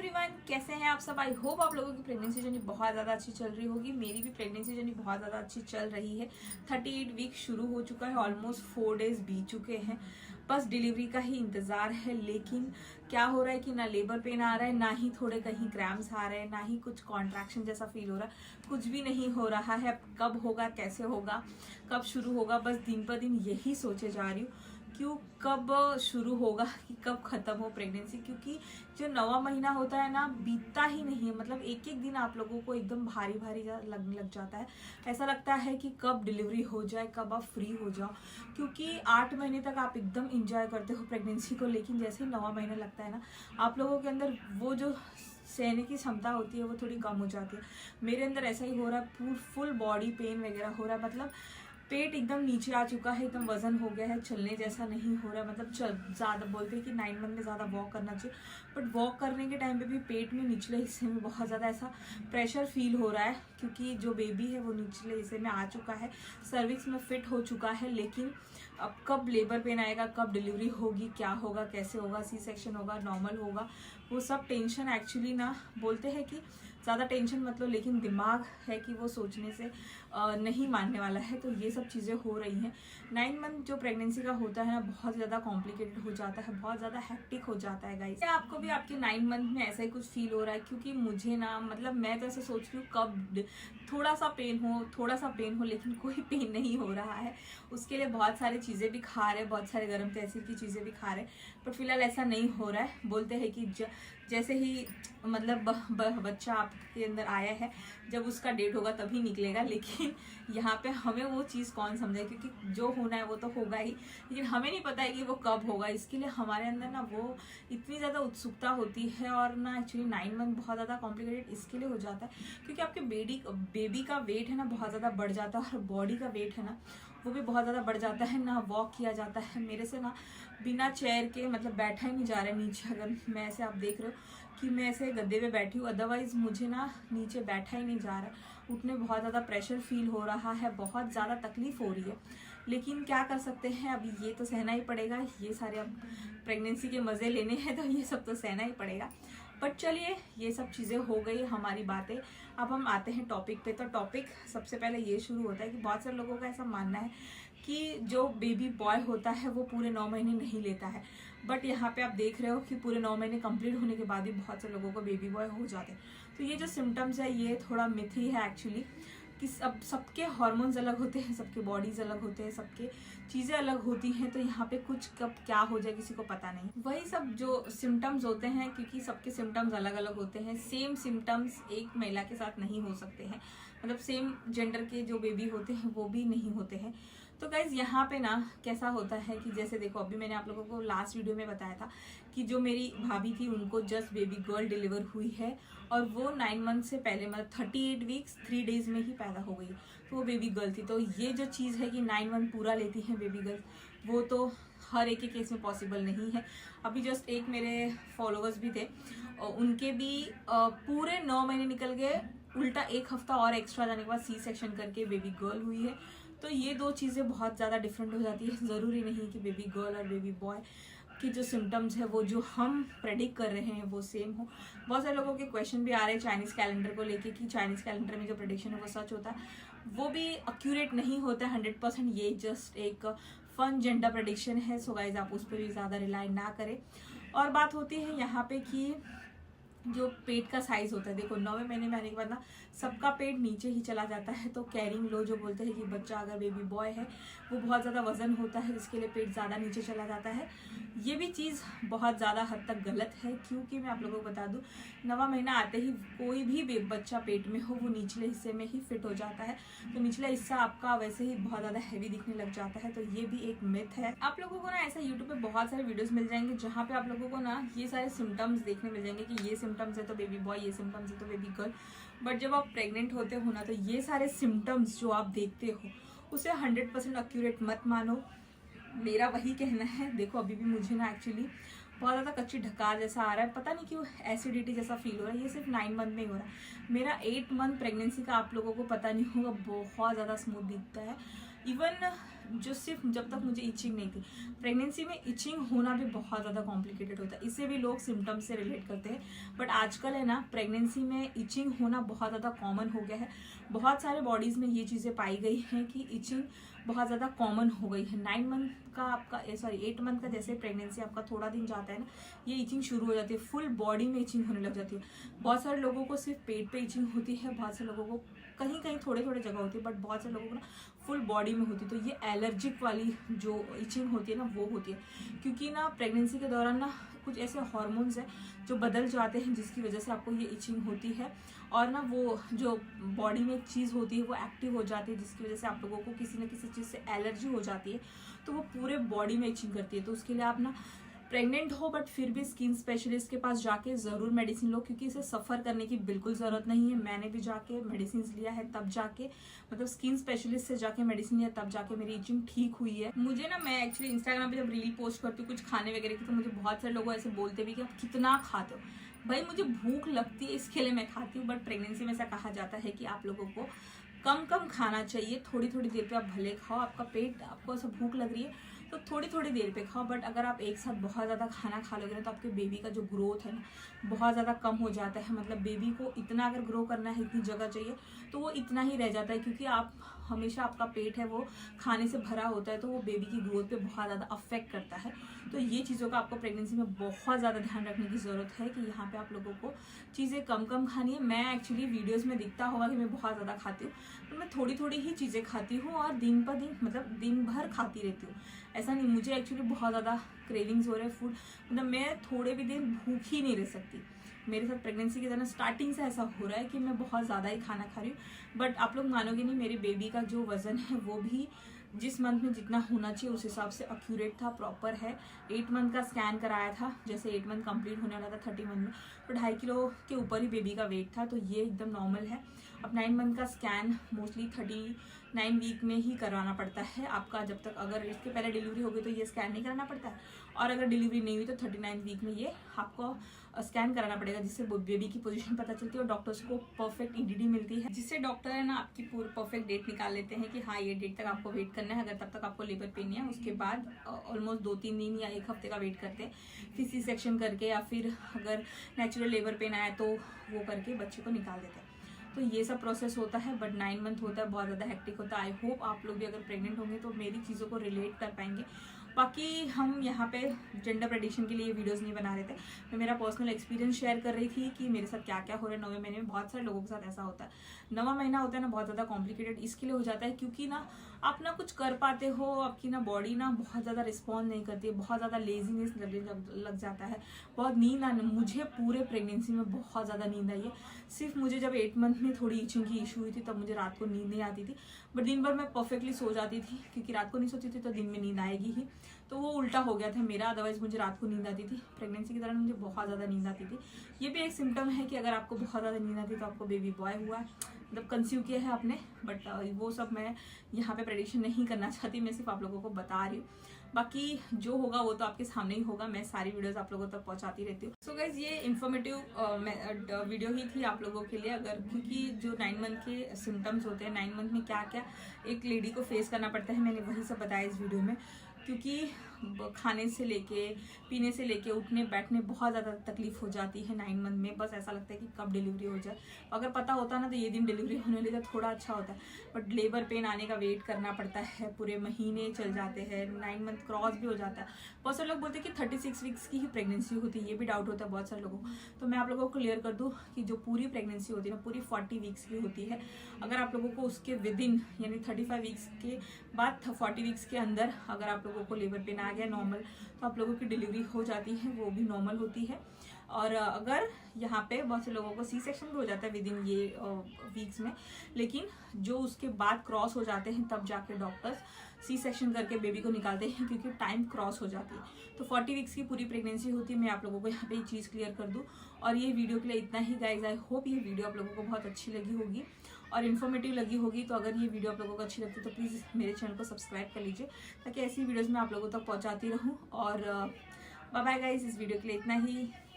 Everyone, कैसे हैं आप सब। आई होप आप लोगों की प्रेगनेंसी जर्नी बहुत ज़्यादा अच्छी चल रही होगी। मेरी भी प्रेगनेंसी जर्नी बहुत ज़्यादा अच्छी चल रही है। 38 वीक शुरू हो चुका है, ऑलमोस्ट 4 डेज बीत चुके हैं। बस डिलीवरी का ही इंतज़ार है। लेकिन क्या हो रहा है कि ना लेबर पेन आ रहा है, ना ही थोड़े कहीं क्रैम्स आ रहे हैं, ना ही कुछ कॉन्ट्रैक्शन जैसा फील हो रहा है। कुछ भी नहीं हो रहा है। अब कब होगा, कैसे होगा, कब शुरू होगा, बस दिन पर दिन यही सोचे जा रही हूँ। क्यों, कब शुरू होगा कि कब खत्म हो प्रेगनेंसी। क्योंकि जो 9वां महीना होता है ना, बीतता ही नहीं है। मतलब एक एक दिन आप लोगों को एकदम भारी भारी लगने लग जाता है। ऐसा लगता है कि कब डिलीवरी हो जाए, कब आप फ्री हो जाओ। क्योंकि 8 महीने तक आप एकदम इंजॉय करते हो प्रेगनेंसी को, लेकिन जैसे ही 9वां महीना लगता है ना, आप लोगों के अंदर वो जो सहने की क्षमता होती है वो थोड़ी कम हो जाती है। मेरे अंदर ऐसा ही हो रहा है। फुल बॉडी पेन वगैरह हो रहा है। मतलब पेट एकदम नीचे आ चुका है, एकदम वजन हो गया है, चलने जैसा नहीं हो रहा है। मतलब ज़्यादा बोलते हैं कि 9 मंथ में ज़्यादा वॉक करना चाहिए, बट वॉक करने के टाइम पे भी पेट में निचले हिस्से में बहुत ज़्यादा ऐसा प्रेशर फील हो रहा है। क्योंकि जो बेबी है वो निचले हिस्से में आ चुका है, सर्विक्स में फिट हो चुका है। लेकिन अब कब लेबर पेन आएगा, कब डिलीवरी होगी, क्या होगा, कैसे होगा, सी सेक्शन होगा, नॉर्मल होगा, वो सब टेंशन एक्चुअली ना, बोलते हैं कि ज़्यादा टेंशन मत लो, लेकिन दिमाग है कि वो सोचने से नहीं मानने वाला है। तो ये सब चीज़ें हो रही हैं। 9 मंथ जो प्रेगनेंसी का होता है ना, बहुत ज़्यादा कॉम्प्लिकेटेड हो जाता है, बहुत ज़्यादा हैक्टिक हो जाता है गाइस। आपको भी आपके 9 मंथ में ऐसा ही कुछ फील हो रहा है? क्योंकि मुझे ना, मतलब मैं तो ऐसे सोच रही हूँ कब थोड़ा सा पेन हो, लेकिन कोई पेन नहीं हो रहा है। उसके लिए बहुत सारी चीज़ें भी खा रहे हैं, बहुत सारे गर्म तहसील की चीज़ें भी खा रहे हैं, बट फिलहाल ऐसा नहीं हो रहा है। बोलते हैं कि जैसे ही मतलब बच्चा आपके अंदर आया है, जब उसका डेट होगा तभी निकलेगा। लेकिन यहाँ पे हमें वो चीज़ कौन समझे, क्योंकि जो होना है वो तो होगा ही, लेकिन हमें नहीं पता है कि वो कब होगा। इसके लिए हमारे अंदर ना वो इतनी ज़्यादा उत्सुकता होती है। और ना एक्चुअली 9 मंथ बहुत ज़्यादा कॉम्प्लिकेटेड इसके लिए हो जाता है क्योंकि आपके बेबी का वेट है ना बहुत ज़्यादा बढ़ जाता है, और बॉडी का वेट है ना वो भी बहुत ज़्यादा बढ़ जाता है। ना वॉक किया जाता है मेरे से, ना बिना चेयर के, मतलब बैठा ही नहीं जा रहा है नीचे। अगर मैं ऐसे, आप देख रहे हो कि मैं ऐसे गद्दे पे बैठी हूँ, अदरवाइज मुझे ना नीचे बैठा ही नहीं जा रहा है। उठने बहुत ज़्यादा प्रेशर फील हो रहा है, बहुत ज़्यादा तकलीफ हो रही है। लेकिन क्या कर सकते हैं, अभी ये तो सहना ही पड़ेगा। ये सारे अब प्रेगनेंसी के मज़े लेने हैं तो ये सब तो सहना ही पड़ेगा। बट चलिए, ये सब चीज़ें हो गई हमारी बातें। अब हम आते हैं टॉपिक पे। तो टॉपिक सबसे पहले ये शुरू होता है कि बहुत सारे लोगों का ऐसा मानना है कि जो बेबी बॉय होता है वो पूरे 9 महीने नहीं लेता है। बट यहाँ पे आप देख रहे हो कि पूरे 9 महीने कंप्लीट होने के बाद भी बहुत से लोगों को बेबी बॉय हो जाते हैं। तो ये जो सिम्टम्स है ये थोड़ा मिथ ही है एक्चुअली, कि सबके हार्मोन्स अलग होते हैं, सबके बॉडीज अलग होते हैं, सबके चीज़ें अलग होती हैं। तो यहाँ पे कुछ कब क्या हो जाए किसी को पता नहीं। वही सब जो सिम्टम्स होते हैं, क्योंकि सबके सिम्टम्स अलग अलग होते हैं। सेम सिम्टम्स एक महिला के साथ नहीं हो सकते हैं, मतलब सेम जेंडर के जो बेबी होते हैं वो भी नहीं होते हैं। तो गाइज यहाँ पे ना कैसा होता है कि जैसे देखो, अभी मैंने आप लोगों को लास्ट वीडियो में बताया था कि जो मेरी भाभी थी उनको जस्ट बेबी गर्ल डिलीवर हुई है, और वो 9 मंथ से पहले, मतलब 38 वीक्स 3 डेज में ही पैदा हो गई। तो वो बेबी गर्ल थी। तो ये जो चीज़ है कि 9 मंथ पूरा लेती है बेबी गर्ल, वो तो हर एक के केस में पॉसिबल नहीं है। अभी जस्ट एक मेरे फॉलोअर्स भी थे, उनके भी पूरे 9 महीने निकल गए, उल्टा 1 हफ्ता और एक्स्ट्रा जाने के बाद सी सेक्शन करके बेबी गर्ल हुई है। तो ये दो चीज़ें बहुत ज़्यादा डिफरेंट हो जाती है। ज़रूरी नहीं कि बेबी गर्ल और बेबी बॉय की जो सिम्टम्स है वो जो हम प्रेडिक्ट कर रहे हैं वो सेम हो। बहुत सारे लोगों के क्वेश्चन भी आ रहे हैं चाइनीज़ कैलेंडर को लेके कि चाइनीज़ कैलेंडर में जो प्रेडिक्शन है वो सच होता है, वो भी एक्यूरेट नहीं होता है 100%। ये जस्ट एक फन जेंडर प्रेडिक्शन है। सो गाइज, आप उस पर भी ज़्यादा रिलाई ना करें। और बात होती है यहाँ पे कि जो पेट का साइज होता है, देखो 9वें महीने में आने के बाद ना सबका पेट नीचे ही चला जाता है। तो कैरिंग लो जो बोलते हैं कि बच्चा अगर बेबी बॉय है वो बहुत ज़्यादा वजन होता है, जिसके लिए पेट ज़्यादा नीचे चला जाता है। ये भी चीज़ बहुत ज़्यादा हद तक गलत है, क्योंकि मैं आप लोगों को बता दूं 9वां महीना आते ही कोई भी बच्चा पेट में हो वो निचले हिस्से में ही फिट हो जाता है। तो निचला हिस्सा आपका वैसे ही बहुत ज़्यादा हैवी दिखने लग जाता है। तो ये भी एक मिथ है। आप लोगों को ना ऐसा यूट्यूब पे बहुत सारे वीडियोज़ मिल जाएंगे जहाँ पे आप लोगों को ना ये सारे सिम्टम्स देखने मिल जाएंगे कि ये सिम्टम्स है तो बेबी बॉय, ये सिम्टम्स है तो बेबी गर्ल। बट जब आप प्रेग्नेंट होते हो ना, तो ये सारे सिम्टम्स जो आप देखते हो उसे 100% एक्यूरेट मत मानो। मेरा वही कहना है। देखो, अभी भी मुझे ना एक्चुअली बहुत ज़्यादा कच्ची ढकार जैसा आ रहा है, पता नहीं क्यों एसिडिटी जैसा फील हो रहा है। ये सिर्फ 9 मंथ में ही हो रहा है। मेरा 8 मंथ प्रेगनेंसी का आप लोगों को पता नहीं होगा, बहुत ज़्यादा स्मूथ दिखता है। इवन जो सिर्फ जब तक मुझे इचिंग नहीं थी, प्रेगनेंसी में इचिंग होना भी बहुत ज़्यादा कॉम्प्लिकेटेड होता है, इसे भी लोग सिम्टम्स से रिलेट करते हैं। बट आजकल है ना, प्रेगनेंसी में इचिंग होना बहुत ज़्यादा कॉमन हो गया है। बहुत सारे बॉडीज़ में ये चीज़ें पाई गई हैं कि इचिंग बहुत ज़्यादा कॉमन हो गई है। 9 मंथ का आपका 8 मंथ का जैसे प्रेगनेंसी आपका थोड़ा दिन जाता है ना, ये इचिंग शुरू हो जाती है, फुल बॉडी में इचिंग होने लग जाती है। बहुत सारे लोगों को सिर्फ पेट पे इचिंग होती है, बहुत से लोगों को कहीं कहीं थोड़े थोड़े जगह होती है, बट बहुत से लोगों को ना फुल बॉडी में होती है। तो ये एलर्जिक वाली जो इचिंग होती है ना, वो होती है क्योंकि ना प्रेगनेंसी के दौरान ना कुछ ऐसे हार्मोन्स हैं जो बदल जाते हैं, जिसकी वजह से आपको ये इचिंग होती है। और ना वो जो बॉडी में एक चीज़ होती है वो एक्टिव हो जाती है, जिसकी वजह से आप लोगों को किसी न किसी चीज़ से एलर्जी हो जाती है, तो वो पूरे बॉडी में इचिंग करती है। तो उसके लिए आप ना प्रेग्नेंट हो बट फिर भी स्किन स्पेशलिस्ट के पास जाके ज़रूर मेडिसिन लो, क्योंकि इसे सफ़र करने की बिल्कुल ज़रूरत नहीं है। मैंने भी जाके मेडिसिन लिया है, तब जाके मतलब स्किन स्पेशलिस्ट से जाके मेडिसिन लिया, तब जाके मेरी इचिंग ठीक हुई है। मुझे ना, मैं एक्चुअली इंस्टाग्राम पे जब रील पोस्ट करती हूँ कुछ खाने वगैरह की, तो मुझे बहुत सारे लोग ऐसे बोलते भी कि आप कितना खाते हो। भाई मुझे भूख लगती है, इसके लिए मैं खाती हूँ, बट प्रेगनेंसी में ऐसा कहा जाता है कि आप लोगों को कम कम खाना चाहिए। थोड़ी थोड़ी देर पे आप भले खाओ, आपका पेट, आपको ऐसा भूख लग रही है तो थोड़ी थोड़ी देर पे खाओ, बट अगर आप एक साथ बहुत ज़्यादा खाना खा लोगे ना, तो आपके बेबी का जो ग्रोथ है ना बहुत ज़्यादा कम हो जाता है। मतलब बेबी को इतना अगर ग्रो करना है, इतनी जगह चाहिए, तो वो इतना ही रह जाता है, क्योंकि आप हमेशा आपका पेट है वो खाने से भरा होता है, तो वो बेबी की ग्रोथ पे बहुत ज़्यादा अफेक्ट करता है। तो ये चीज़ों का आपको प्रेगनेंसी में बहुत ज़्यादा ध्यान रखने की ज़रूरत है कि यहाँ पे आप लोगों को चीज़ें कम कम खानी है। मैं एक्चुअली वीडियोज़ में दिखता होगा कि मैं बहुत ज़्यादा खाती हूँ, तो मैं थोड़ी थोड़ी ही चीज़ें खाती हूँ और दिन पर दिन मतलब दिन भर खाती रहती हूँ। ऐसा नहीं, मुझे एक्चुअली बहुत ज़्यादा क्रेविंग्स हो रहे हैं फूड, मतलब मैं थोड़े भी दिन भूख ही नहीं रह सकती। मेरे साथ प्रेगनेंसी के दौरान स्टार्टिंग से ऐसा हो रहा है कि मैं बहुत ज़्यादा ही खाना खा रही हूँ। बट आप लोग मानोगे नहीं, मेरे बेबी का जो वज़न है वो भी जिस मंथ में जितना होना चाहिए उस हिसाब से एक्यूरेट था, प्रॉपर है। 8 मंथ का स्कैन कराया था, जैसे 8 मंथ कंप्लीट होने वाला था 30 मंथ में, तो 2.5 किलो के ऊपर ही बेबी का वेट था, तो ये एकदम नॉर्मल है। अब 9 मंथ का स्कैन मोस्टली 39 वीक में ही करवाना पड़ता है आपका। जब तक अगर इसके पहले डिलीवरी हो गई तो ये स्कैन नहीं कराना पड़ता है, और अगर डिलीवरी नहीं हुई तो 39 वीक में ये आपको स्कैन कराना पड़ेगा, जिससे बेबी की पोजीशन पता चलती है और डॉक्टर्स को परफेक्ट ईडीडी मिलती है, जिससे डॉक्टर है ना आपकी पूरी परफेक्ट डेट निकाल लेते हैं कि हाँ ये डेट तक आपको वेट करना है। अगर तब तक आपको लेबर पेन है, उसके बाद ऑलमोस्ट 2-3 दिन या 1 हफ्ते का वेट करते हैं, फिर सी सेक्शन करके या फिर अगर नेचुरल लेबर पेन आया तो वो करके बच्चे को निकाल देते हैं। तो ये सब प्रोसेस होता है, बट 9 मंथ होता है, बहुत ज़्यादा हेक्टिक होता है। आई होप आप लोग भी अगर प्रेग्नेंट होंगे तो मेरी चीज़ों को रिलेट कर पाएंगे। बाकी हम यहाँ पे जेंडर प्रेडिक्शन के लिए वीडियोस नहीं बना रहे थे, मैं मेरा पर्सनल एक्सपीरियंस शेयर कर रही थी कि मेरे साथ क्या क्या हो रहा है 9वें महीने में। बहुत सारे लोगों के साथ ऐसा होता है, 9वां महीना होता है ना बहुत ज़्यादा कॉम्प्लिकेटेड इसके लिए हो जाता है क्योंकि ना आप ना कुछ कर पाते हो, आपकी ना बॉडी ना बहुत ज़्यादा रिस्पॉन्ड नहीं करती है, बहुत ज़्यादा लेजीनेस लग जाता है, बहुत नींद आने। मुझे पूरे प्रेगनेंसी में बहुत ज़्यादा नींद आई है। सिर्फ मुझे जब 8 मंथ में थोड़ी इचिंग की इशू हुई थी तब मुझे रात को नींद नहीं आती थी, बट दिन भर मैं परफेक्टली सो जाती थी, क्योंकि रात को नहीं सोती थी तो दिन में नींद आएगी ही। तो वो उल्टा हो गया था मेरा, अदरवाइज मुझे रात को नींद आती थी। प्रेगनेंसी के दौरान मुझे बहुत ज़्यादा नींद आती थी। ये भी एक सिम्टम है कि अगर आपको बहुत ज़्यादा नींद आती है तो आपको बेबी बॉय हुआ है, मतलब कंसीव किया है आपने। बट वो सब मैं यहाँ पे प्रेडिक्शन नहीं करना चाहती, मैं सिर्फ आप लोगों को बता रही हूँ। बाकी जो होगा वो तो आपके सामने ही होगा, मैं सारी वीडियोस आप लोगों तक पहुंचाती रहती हूँ। सो गाइज ये इन्फॉर्मेटिव वीडियो ही थी आप लोगों के लिए, अगर क्योंकि जो 9 मंथ के सिम्टम्स होते हैं, 9 मंथ में क्या क्या एक लेडी को फेस करना पड़ता है, मैंने वही सब बताया इस वीडियो में। क्योंकि खाने से लेके पीने से लेके उठने बैठने बहुत ज़्यादा तकलीफ हो जाती है 9 मंथ में। बस ऐसा लगता है कि कब डिलीवरी हो जाए, अगर पता होता ना तो ये दिन डिलीवरी होने वाली तो थोड़ा अच्छा होता है, बट लेबर पेन आने का वेट करना पड़ता है, पूरे महीने चल जाते हैं, 9 मंथ क्रॉस भी हो जाता है। बहुत सारे लोग बोलते हैं कि 36 वीक्स की ही प्रेगनेंसी होती है, ये भी डाउट होता है बहुत सारे लोगों को। तो मैं आप लोगों को क्लियर कर दूँ कि जो पूरी प्रेगनेंसी होती है ना, पूरी 40 वीक्स की होती है। अगर आप लोगों को उसके विदिन यानी 35 वीक्स के बाद 40 वीक्स के अंदर अगर आप लोगों को लेबर पेन आ गया नॉर्मल, तो आप लोगों की डिलीवरी हो जाती है, वो भी नॉर्मल होती है। और अगर यहाँ पे बहुत से लोगों को सी सेक्शन भी हो जाता है विदिन ये वीक्स में, लेकिन जो उसके बाद क्रॉस हो जाते हैं तब जाके डॉक्टर्स सी सेक्शन करके बेबी को निकालते हैं, क्योंकि टाइम क्रॉस हो जाती है। तो 40 वीक्स की पूरी प्रेगनेंसी होती है। मैं आप लोगों को यहाँ पे ये चीज़ क्लियर कर दूँ, और ये वीडियो के लिए इतना ही गाइज। आई होप ये वीडियो आप लोगों को बहुत अच्छी लगी होगी और इन्फॉर्मेटिव लगी होगी। तो अगर ये वीडियो आप लोगों को अच्छी लगती है तो प्लीज़ मेरे चैनल को सब्सक्राइब कर लीजिए, ताकि ऐसी वीडियोज़ मैं आप लोगों तक पहुँचाती रहूँ। और बाय बाय गाइज, इस वीडियो के लिए इतना ही।